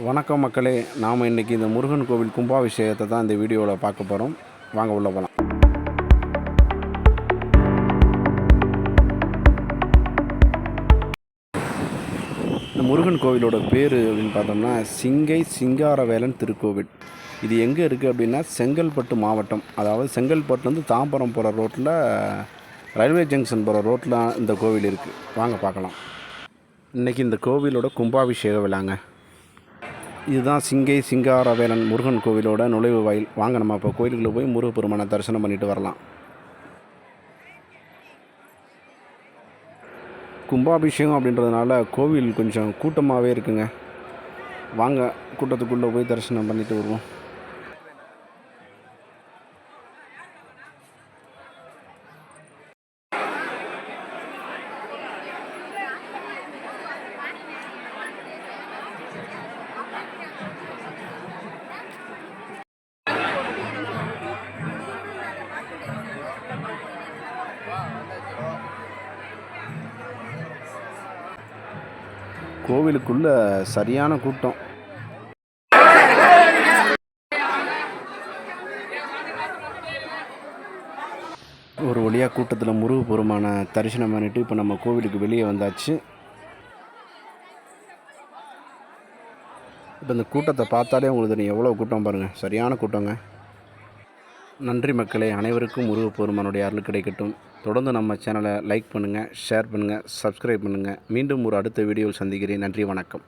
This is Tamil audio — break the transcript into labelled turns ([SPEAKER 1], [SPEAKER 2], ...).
[SPEAKER 1] வணக்கம் மக்களே, நாம் இன்றைக்கி இந்த முருகன் கோவில் கும்பாபிஷேகத்தை தான் இந்த வீடியோவில் பார்க்க போகிறோம். வாங்க உள்ளே போகலாம். இந்த முருகன் கோவிலோட பேர் அப்படின்னு பார்த்தோம்னா சிங்கை சிங்காரவேலன் திருக்கோவில். இது எங்கே இருக்குது அப்படின்னா செங்கல்பட்டு மாவட்டம், அதாவது செங்கல்பட்டுலேருந்து தாம்பரம் போகிற ரோட்டில், ரயில்வே ஜங்ஷன் போகிற ரோட்டில் இந்த கோவில் இருக்குது. வாங்க பார்க்கலாம். இன்றைக்கி இந்த கோவிலோட கும்பாபிஷேக விழாங்க. இதுதான் சிங்கை சிங்காரவேலன் முருகன் கோவிலோட நுழைவு வாயில். வாங்க நம்ம இப்போ கோயிலுக்குள்ளே போய் முருகப்பெருமானை தரிசனம் பண்ணிட்டு வரலாம். கும்பாபிஷேகம் அப்படின்றதுனால கோவில் கொஞ்சம் கூட்டமாகவே இருக்குங்க. வாங்க கூட்டத்துக்குள்ளே போய் தரிசனம் பண்ணிட்டு வருவோம். கோவிலுக்குள்ள சரியான கூட்டம். ஒரு வழியாக கூட்டத்தில் முருகப்பெருமான தரிசனம் பண்ணிட்டு இப்போ நம்ம கோவிலுக்கு வெளியே வந்தாச்சு. இப்போ இந்த கூட்டத்தை பார்த்தாலே உங்களுக்கு தெரியும் எவ்வளோ கூட்டம் பாருங்கள், சரியான கூட்டங்க. நன்றி மக்களே, அனைவருக்கும் முருகப்பெருமானுடைய அருள் கிடைக்கட்டும். தொடர்ந்து நம்ம சேனலை லைக் பண்ணுங்கள், ஷேர் பண்ணுங்கள், சப்ஸ்கிரைப் பண்ணுங்கள். மீண்டும் ஒரு அடுத்த வீடியோவில் சந்திக்கிறேன். நன்றி, வணக்கம்.